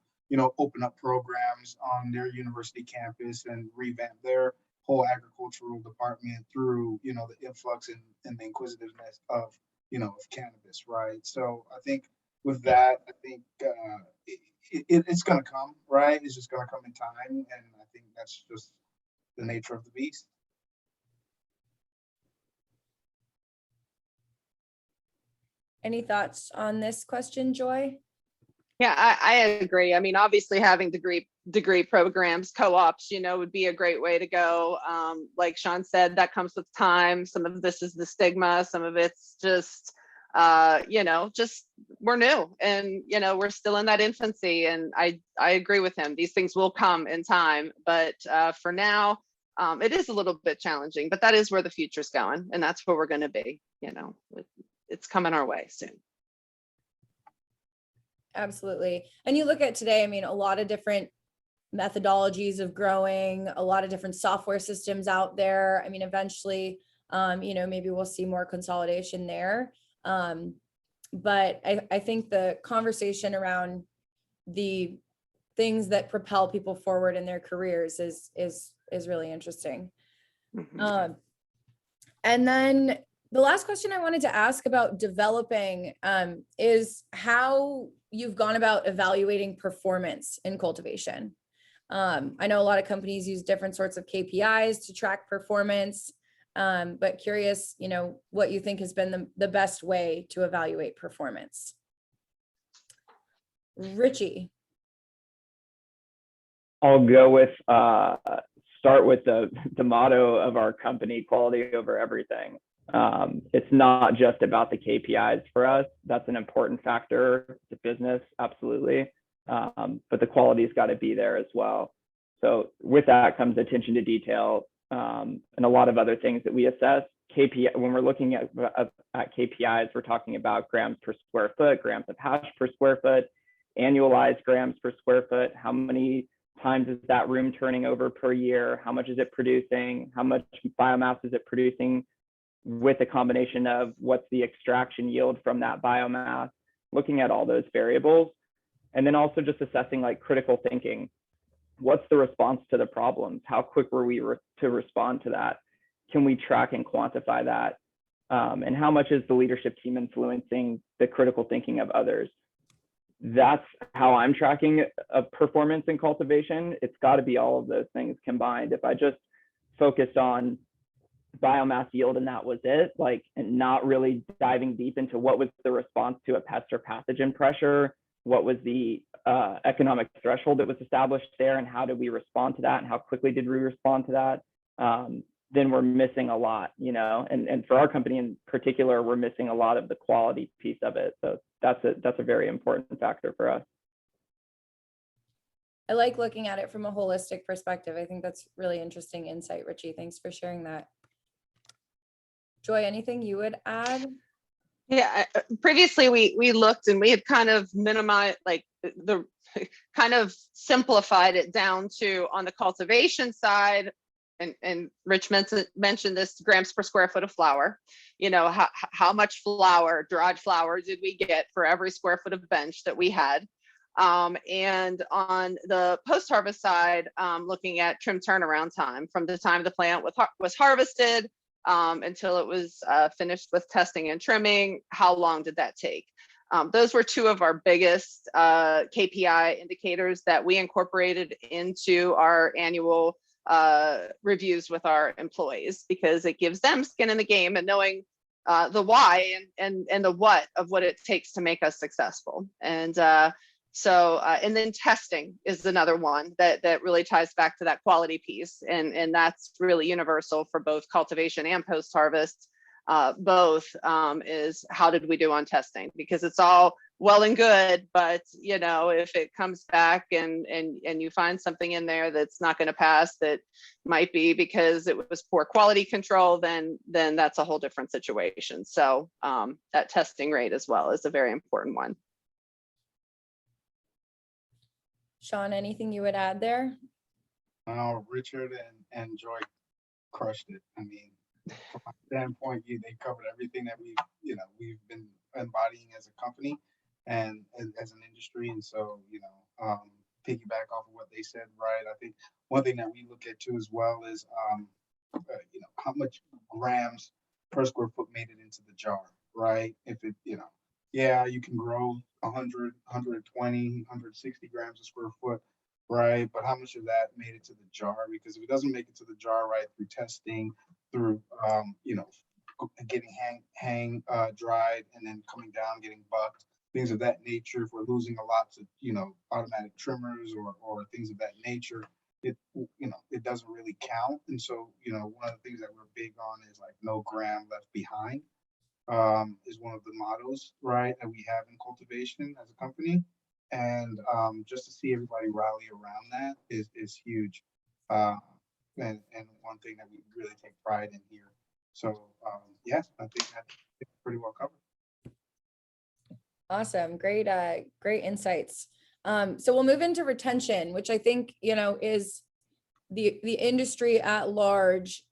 open up programs on their university campus and revamp their whole agricultural department through, the influx and the inquisitiveness of, of cannabis, right? So I think with that, I think it's going to come, right? It's just going to come in time. And I think that's just the nature of the beast. Any thoughts on this question, Joy? Yeah, I agree. I mean, obviously having degree programs, co-ops, would be a great way to go. Like Sean said, that comes with time. Some of this is the stigma. Some of it's just, just we're new and, we're still in that infancy. And I agree with him. These things will come in time. But for now, it is a little bit challenging, but that is where the future's going. And that's where we're going to be, it's coming our way soon. Absolutely. And you look at today, I mean, a lot of different methodologies of growing, a lot of different software systems out there. I mean, eventually, maybe we'll see more consolidation there. but I think the conversation around the things that propel people forward in their careers is really interesting. Mhm. And then the last question I wanted to ask about developing is how you've gone about evaluating performance in cultivation. I know a lot of companies use different sorts of KPIs to track performance, but curious, what you think has been the best way to evaluate performance. Richie. I'll go with start with the motto of our company: quality over everything. It's not just about the KPIs for us. That's an important factor to business, absolutely. But the quality's got to be there as well. So with that comes attention to detail and a lot of other things that we assess. KPI, when we're looking at KPIs, we're talking about grams per square foot, grams of hash per square foot, annualized grams per square foot. How many times is that room turning over per year? How much is it producing? How much biomass is it producing, with a combination of what's the extraction yield from that biomass, looking at all those variables. And then also just assessing like critical thinking. What's the response to the problems? How quick were we to respond to that? Can we track and quantify that? And how much is the leadership team influencing the critical thinking of others? That's how I'm tracking a performance in cultivation. It's got to be all of those things combined. If I just focused on biomass yield and that was it, and not really diving deep into what was the response to a pest or pathogen pressure, what was the economic threshold that was established there, and how did we respond to that, and how quickly did we respond to that, then we're missing a lot, and for our company in particular, we're missing a lot of the quality piece of it. So that's a very important factor for us. I like looking at it from a holistic perspective. I think that's really interesting insight, Richie. Thanks for sharing that. Joy, anything you would add? Yeah, previously we looked and we had kind of minimized, kind of simplified it down to, on the cultivation side, and Rich mentioned this, grams per square foot of flower. How much flower, dried flower, did we get for every square foot of bench that we had? And on the post-harvest side, looking at trim turnaround time from the time the plant was harvested until it was finished with testing and trimming. How long did that take? Those were two of our biggest KPI indicators that we incorporated into our annual reviews with our employees, because it gives them skin in the game and knowing the why and the what of what it takes to make us successful. And and then testing is another one that really ties back to that quality piece. And that's really universal for both cultivation and post-harvest. Both is, how did we do on testing? Because it's all well and good, but if it comes back and you find something in there that's not going to pass, that might be because it was poor quality control, then that's a whole different situation. So that testing rate as well is a very important one. Sean, anything you would add there? Richard and Joy crushed it. I mean, from my standpoint, they covered everything that we've been embodying as a company and as an industry. And so, piggyback off of what they said, right? I think one thing that we look at too as well is, how much grams per square foot made it into the jar, right? If it, you can grow 100, 120, 160 grams a square foot, right? But how much of that made it to the jar? Because if it doesn't make it to the jar, right, through testing, through getting hang dried, and then coming down, getting bucked, things of that nature. If we're losing a lot to automatic trimmers or things of that nature, it doesn't really count. And so one of the things that we're big on is no gram left behind. Is one of the mottos, right, that we have in cultivation as a company. And just to see everybody rally around that is huge. And one thing that we really take pride in here. So I think that's pretty well covered. Awesome. Great insights. So we'll move into retention, which I think, is the industry at large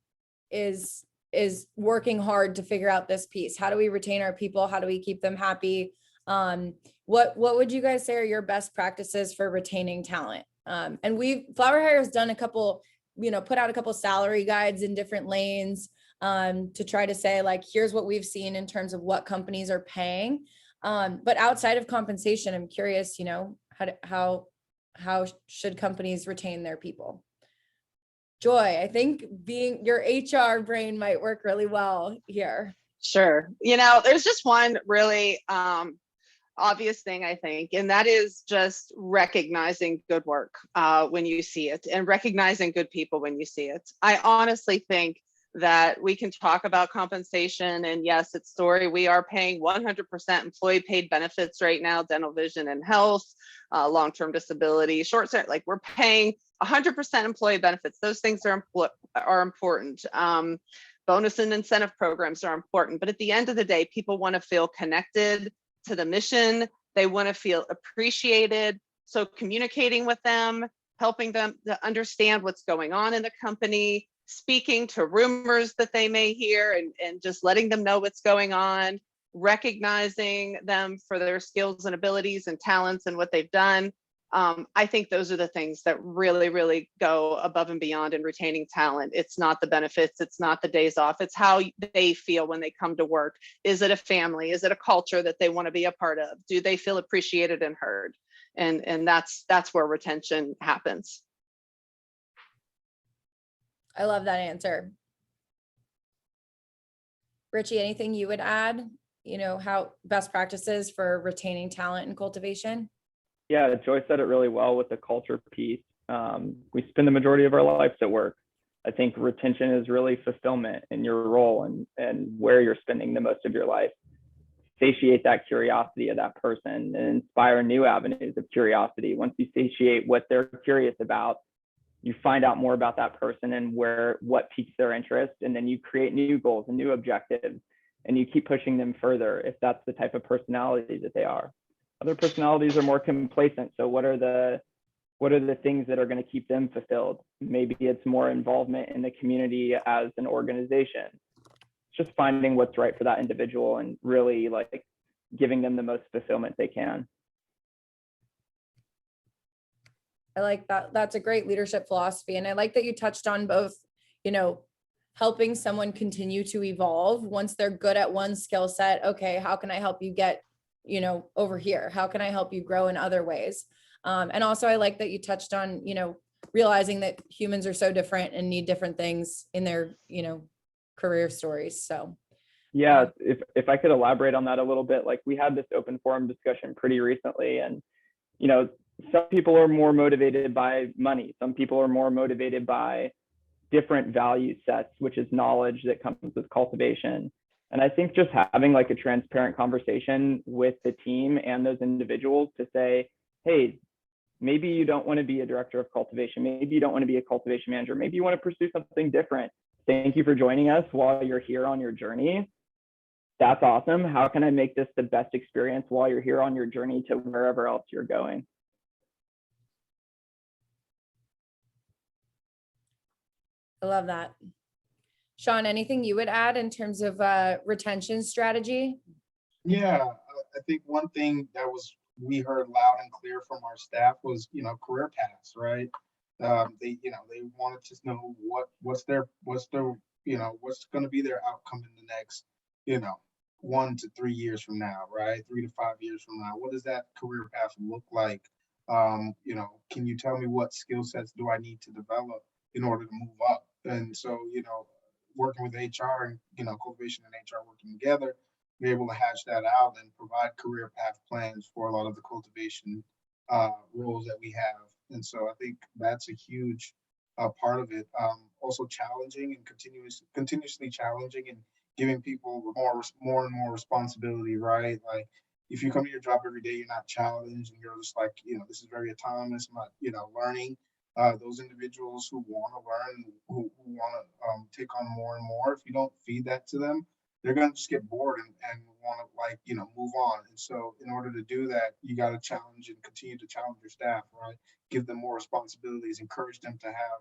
is is working hard to figure out this piece. How do we retain our people? How do we keep them happy? What would you guys say are your best practices for retaining talent? And FlowerHire has done a couple, put out a couple salary guides in different lanes to try to say, like, here's what we've seen in terms of what companies are paying. But outside of compensation, I'm curious, how should companies retain their people? Joy, I think being your HR brain might work really well here. Sure. There's just one really obvious thing, I think, and that is just recognizing good work when you see it, and recognizing good people when you see it. I honestly think that we can talk about compensation, and yes, it's story. We are paying 100% employee paid benefits right now, dental, vision, and health, long-term disability, short-term, like we're paying 100% employee benefits. Those things are important. Bonus and incentive programs are important, but at the end of the day, people want to feel connected to the mission. They want to feel appreciated. So communicating with them, helping them to understand what's going on in the company, speaking to rumors that they may hear, and just letting them know what's going on, recognizing them for their skills and abilities and talents and what they've done. I think those are the things that really, really go above and beyond in retaining talent. It's not the benefits, it's not the days off, it's how they feel when they come to work. Is it a family? Is it a culture that they want to be a part of? Do they feel appreciated and heard? And that's where retention happens. I love that answer. Richie, anything you would add? How best practices for retaining talent and cultivation? Yeah, Joy said it really well with the culture piece. We spend the majority of our lives at work. I think retention is really fulfillment in your role and where you're spending the most of your life. Satiate that curiosity of that person and inspire new avenues of curiosity. Once you satiate what they're curious about, you find out more about that person and what piques their interest, and then you create new goals and new objectives, and you keep pushing them further if that's the type of personality that they are. Other personalities are more complacent. So what are the things that are going to keep them fulfilled? Maybe it's more involvement in the community as an organization. It's just finding what's right for that individual and really like giving them the most fulfillment they can. I like that. That's a great leadership philosophy. And I like that you touched on both, helping someone continue to evolve once they're good at one skill set. Okay, how can I help you get, over here? How can I help you grow in other ways? And also I like that you touched on, realizing that humans are so different and need different things in their, career stories. So yeah, if I could elaborate on that a little bit, like we had this open forum discussion pretty recently, and some people are more motivated by money. Some people are more motivated by different value sets, which is knowledge that comes with cultivation. And I think just having like a transparent conversation with the team and those individuals to say, hey, maybe you don't want to be a director of cultivation. Maybe you don't want to be a cultivation manager. Maybe you want to pursue something different. Thank you for joining us while you're here on your journey. That's awesome. How can I make this the best experience while you're here on your journey to wherever else you're going? I love that. Sean, anything you would add in terms of retention strategy? Yeah, I think one thing that we heard loud and clear from our staff was, career paths, right? They wanted to know what's going to be their outcome in the next, 1 to 3 years from now, right? 3 to 5 years from now. What does that career path look like? Can you tell me what skill sets do I need to develop in order to move up? And so, working with HR and, cultivation and HR working together, be able to hash that out and provide career path plans for a lot of the cultivation roles that we have. And so I think that's a huge part of it. Also challenging and continuously challenging and giving people more and more responsibility, right? Like if you come to your job every day, you're not challenged and you're just like, this is very autonomous, I'm not, learning. Those individuals who want to learn, who want to take on more and more, if you don't feed that to them, they're going to just get bored and want to move on. And so in order to do that, you got to challenge and continue to challenge your staff, right? Give them more responsibilities, encourage them to have,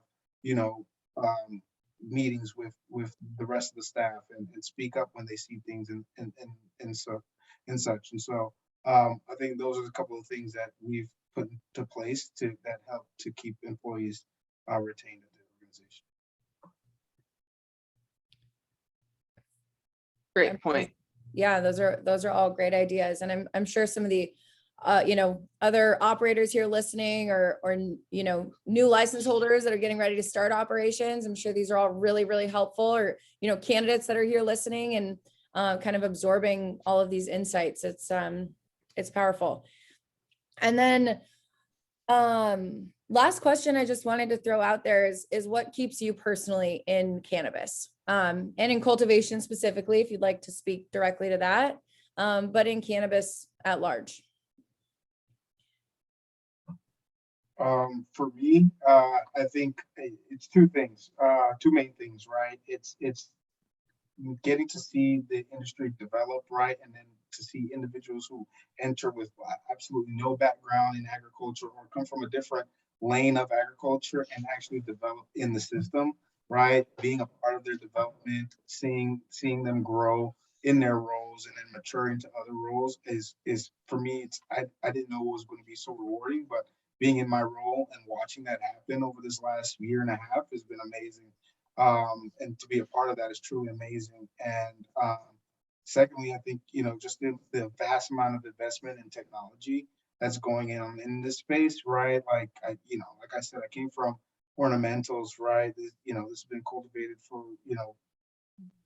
meetings with the rest of the staff and speak up when they see things and such. And so I think those are a couple of things that we've put into place that help to keep employees retained at the organization. Great point. Yeah, those are all great ideas. And I'm sure some of the other operators here listening or new license holders that are getting ready to start operations. I'm sure these are all really, really helpful, or, candidates that are here listening and kind of absorbing all of these insights. It's powerful. And then last question I just wanted to throw out there is what keeps you personally in cannabis, and in cultivation specifically, if you'd like to speak directly to that, but in cannabis at large. For me, I think it's two things, two main things, right? It's getting to see the industry develop, right? And then to see individuals who enter with absolutely no background in agriculture or come from a different lane of agriculture and actually develop in the system, right? Being a part of their development, seeing them grow in their roles and then mature into other roles is for me, I didn't know it was going to be so rewarding, but being in my role and watching that happen over this last year and a half has been amazing. And to be a part of that is truly amazing. And secondly, I think, just the vast amount of investment in technology that's going in this space, right? Like I said, I came from ornamentals, right? This has been cultivated for,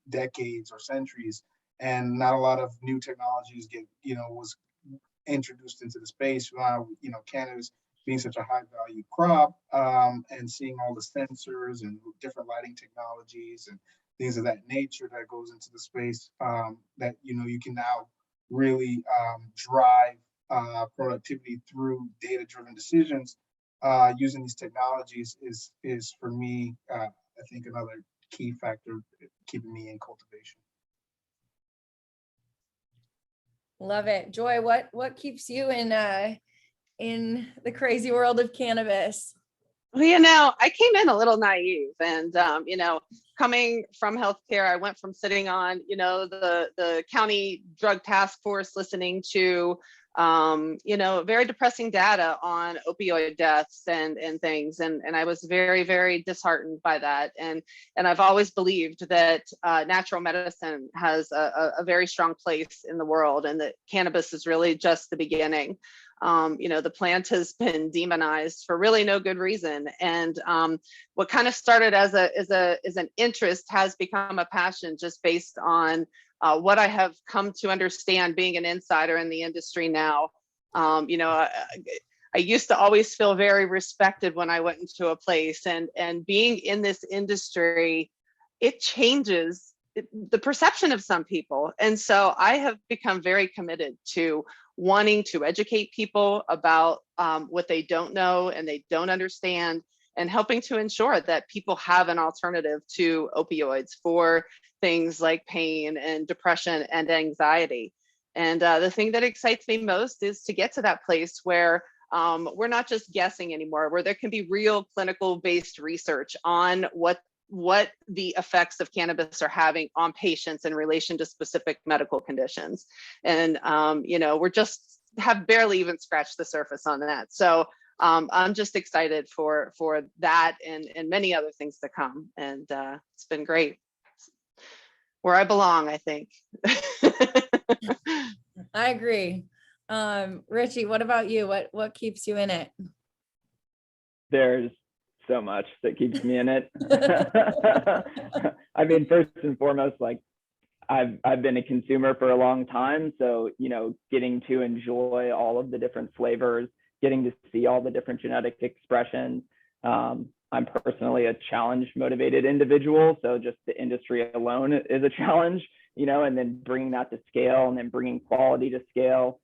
decades or centuries, and not a lot of new technologies was introduced into the space. Now, cannabis being such a high value crop, and seeing all the sensors and different lighting technologies and things of that nature that goes into the space, that you can now really drive productivity through data-driven decisions using these technologies is for me, I think, another key factor keeping me in cultivation. Love it. Joy, what keeps you in the crazy world of cannabis? Well, I came in a little naive, and coming from healthcare, I went from sitting on, the county drug task force, listening to, very depressing data on opioid deaths and things, and I was very, very disheartened by that. And I've always believed that natural medicine has a very strong place in the world, and that cannabis is really just the beginning. The plant has been demonized for really no good reason, and what kind of started as an interest has become a passion, just based on what I have come to understand being an insider in the industry now. I used to always feel very respected when I went into a place, and being in this industry, it changes the perception of some people. And so I have become very committed to wanting to educate people about what they don't know and they don't understand, and helping to ensure that people have an alternative to opioids for things like pain and depression and anxiety. And the thing that excites me most is to get to that place where we're not just guessing anymore, where there can be real clinical based research on what the effects of cannabis are having on patients in relation to specific medical conditions. And, we're just have barely even scratched the surface on that. So I'm just excited for that and many other things to come. And it's been great. Where I belong, I think. I agree. Richie, what about you? What keeps you in it? There's so much that keeps me in it. I mean, first and foremost, like I've been a consumer for a long time. So, getting to enjoy all of the different flavors, getting to see all the different genetic expressions. I'm personally a challenge motivated individual. So just the industry alone is a challenge, and then bringing that to scale, and then bringing quality to scale,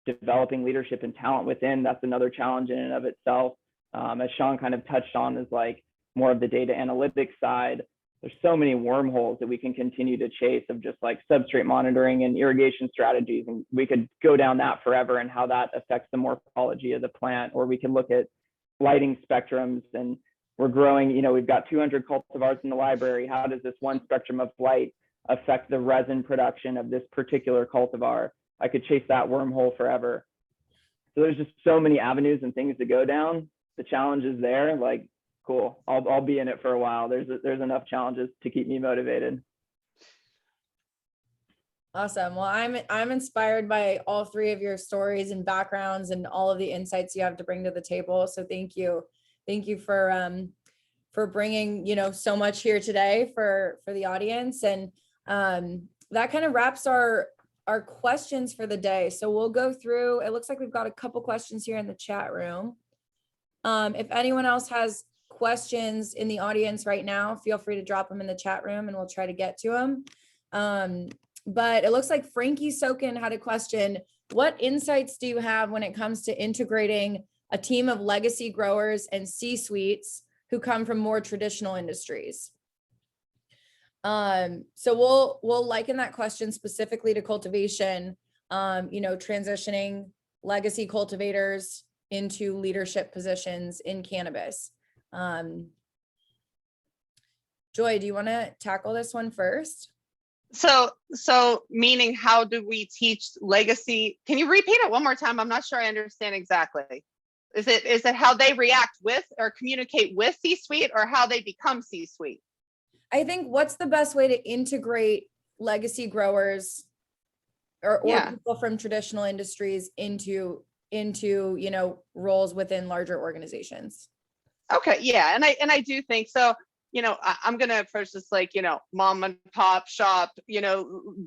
developing leadership and talent within, that's another challenge in and of itself. As Sean kind of touched on, is like more of the data analytics side. There's so many wormholes that we can continue to chase of just like substrate monitoring and irrigation strategies. And we could go down that forever and how that affects the morphology of the plant, or we can look at lighting spectrums and we're growing, we've got 200 cultivars in the library. How does this one spectrum of light affect the resin production of this particular cultivar? I could chase that wormhole forever. So there's just so many avenues and things to go down. The challenge is there, like, cool, I'll be in it for a while. There's enough challenges to keep me motivated. Awesome. Well, I'm inspired by all three of your stories and backgrounds and all of the insights you have to bring to the table. So thank you. Thank you for bringing, so much here today for the audience. And that kind of wraps our questions for the day. So we'll go through, it looks like we've got a couple questions here in the chat room. If anyone else has questions in the audience right now, feel free to drop them in the chat room and we'll try to get to them. But it looks like Frankie Sokin had a question. What insights do you have when it comes to integrating a team of legacy growers and C-suites who come from more traditional industries? So we'll liken that question specifically to cultivation, transitioning legacy cultivators into leadership positions in cannabis. Joy, do you want to tackle this one first? So meaning, how do we teach legacy? Can you repeat it one more time? I'm not sure I understand exactly. Is it how they react with or communicate with C-suite, or how they become C-suite? I think what's the best way to integrate legacy growers or people from traditional industries into roles within larger organizations? Okay. Yeah. And I do think so. I'm going to approach this like, mom and pop shop,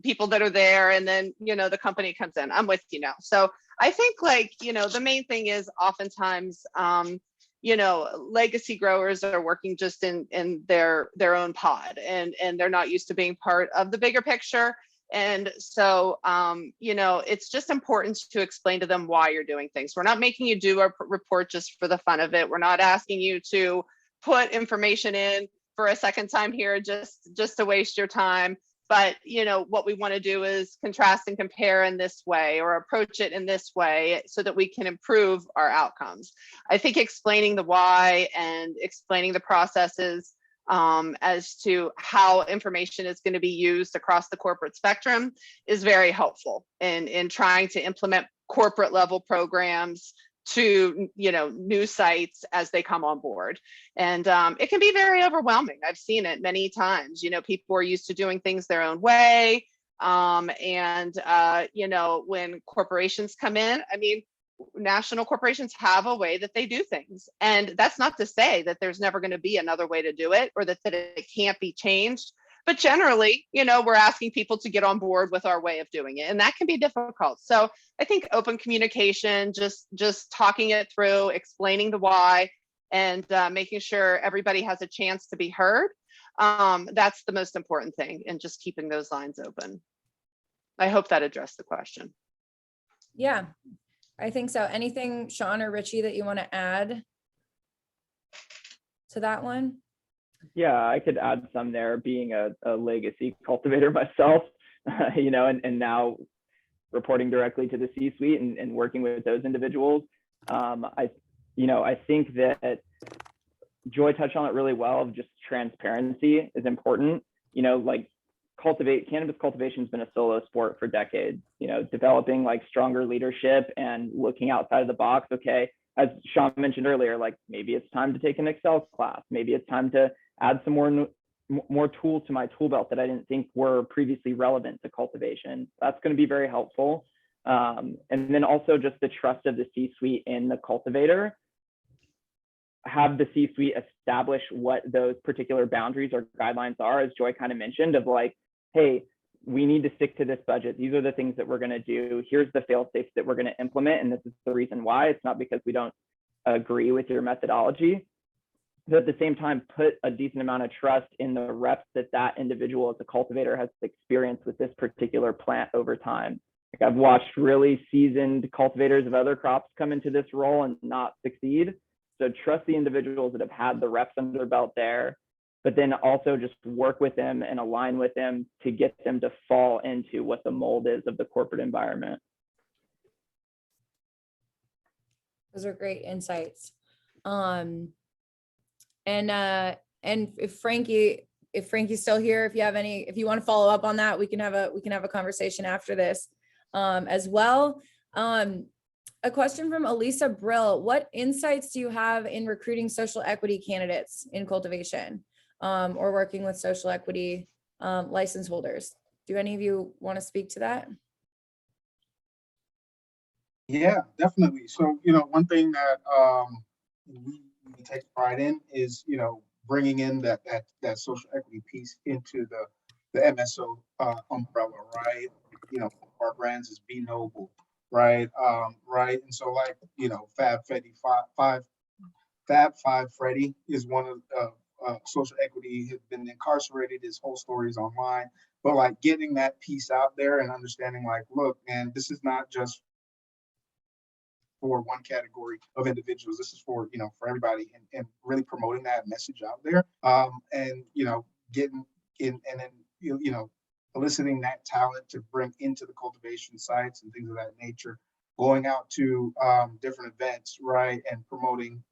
people that are there, and then, the company comes in. I'm with you now. So I think the main thing is oftentimes, legacy growers are working just in their own pod, and they're not used to being part of the bigger picture. And so, it's just important to explain to them why you're doing things. We're not making you do a report just for the fun of it. We're not asking you to put information in for a second time here just to waste your time. But, what we want to do is contrast and compare in this way, or approach it in this way, so that we can improve our outcomes. I think explaining the why and explaining the processes as to how information is going to be used across the corporate spectrum is very helpful in trying to implement corporate level programs to new sites as they come on board. And it can be very overwhelming. I've seen it many times. People are used to doing things their own way. When corporations come in, national corporations have a way that they do things. And that's not to say that there's never going to be another way to do it, or that it can't be changed. But generally, we're asking people to get on board with our way of doing it, and that can be difficult. So I think open communication, just talking it through, explaining the why, and making sure everybody has a chance to be heard. That's the most important thing, and just keeping those lines open. I hope that addressed the question. Yeah, I think so. Anything, Sean or Richie, that you want to add to that one? Yeah, I could add some there, being a legacy cultivator myself, and now reporting directly to the C-suite and working with those individuals. I think that Joy touched on it really well. Just transparency is important. Cannabis cultivation has been a solo sport for decades. Developing stronger leadership and looking outside of the box. Okay, as Sean mentioned earlier, maybe it's time to take an Excel class. Maybe it's time to add some more tools to my tool belt that I didn't think were previously relevant to cultivation. That's going to be very helpful. And then also just the trust of the C-suite in the cultivator. Have the C-suite establish what those particular boundaries or guidelines are, as Joy kind of mentioned, of hey, we need to stick to this budget. These are the things that we're going to do. Here's the fail safes that we're going to implement. And this is the reason why. It's not because we don't agree with your methodology. But at the same time, put a decent amount of trust in the reps that individual as a cultivator has experience with this particular plant over time. I've watched really seasoned cultivators of other crops come into this role and not succeed. So trust the individuals that have had the reps under their belt there, but then also just work with them and align with them to get them to fall into what the mold is of the corporate environment. Those are great insights. And if Frankie's still here, if you want to follow up on that, we can have a conversation after this as well. A question from Elisa Brill. What insights do you have in recruiting social equity candidates in cultivation or working with social equity license holders? Do any of you want to speak to that? Yeah, definitely. So, one thing that we take pride in is, bringing in that social equity piece into the MSO umbrella, right? Our brands is Be Noble, right? Right. And so, like, Fab Five Freddy is one of social equity, has been incarcerated. His whole story is online, but like getting that piece out there and understanding, like, look, man, this is not just for one category of individuals. This is for, for everybody, and really promoting that message out there. And, getting in, and then, eliciting that talent to bring into the cultivation sites and things of that nature, going out to different events, right, and promoting,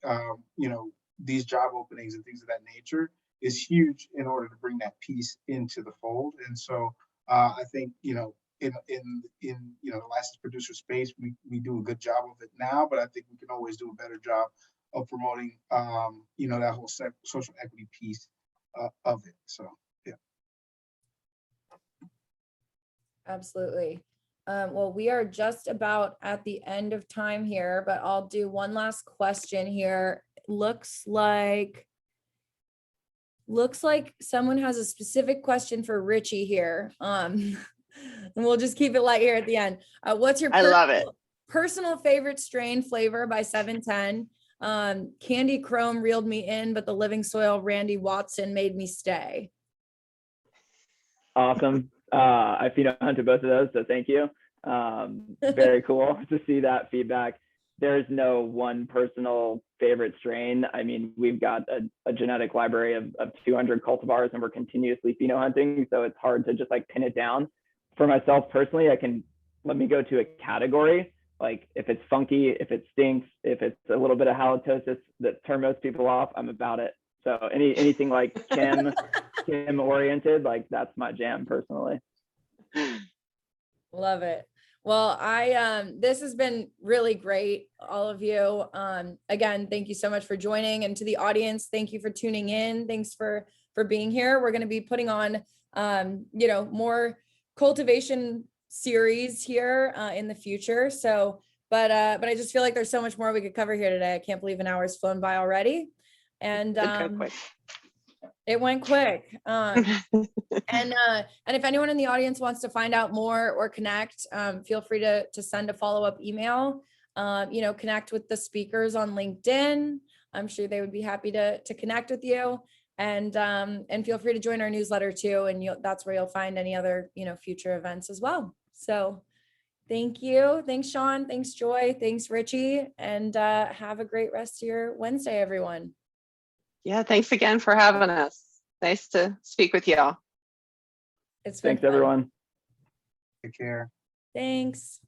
these job openings and things of that nature is huge in order to bring that piece into the fold. And so I think, in the licensed producer space, we do a good job of it now, but I think we can always do a better job of promoting, that whole social equity piece of it. So, yeah. Absolutely. Well, we are just about at the end of time here, but I'll do one last question here. Looks like someone has a specific question for Richie here. And we'll just keep it light here at the end. What's your I love it. personal favorite strain flavor by 710? Candy Chrome reeled me in, but the Living Soil Randy Watson made me stay. Awesome. I feed hunted both of those, so thank you. Very cool to see that feedback. There's no one personal favorite strain. I mean, we've got a genetic library of 200 cultivars, and we're continuously pheno hunting, so it's hard to just like pin it down. For myself personally, let me go to a category. Like if it's funky, if it stinks, if it's a little bit of halitosis that turn most people off, I'm about it. So anything like chem oriented, like that's my jam personally. Love it. Well, this has been really great, all of you. Again, thank you so much for joining, and to the audience, thank you for tuning in. Thanks for being here. We're going to be putting on, more cultivation series here in the future. So, but I just feel like there's so much more we could cover here today. I can't believe an hour's flown by already. And it went quick. And if anyone in the audience wants to find out more or connect, feel free to send a follow-up email, connect with the speakers on LinkedIn. I'm sure they would be happy to connect with you, and feel free to join our newsletter too. And that's where you'll find any other, future events as well. So thank you. Thanks, Sean. Thanks, Joy. Thanks, Richie. And have a great rest of your Wednesday, everyone. Yeah, thanks again for having us. Nice to speak with y'all. It's been Thanks, everyone. Take care. Thanks.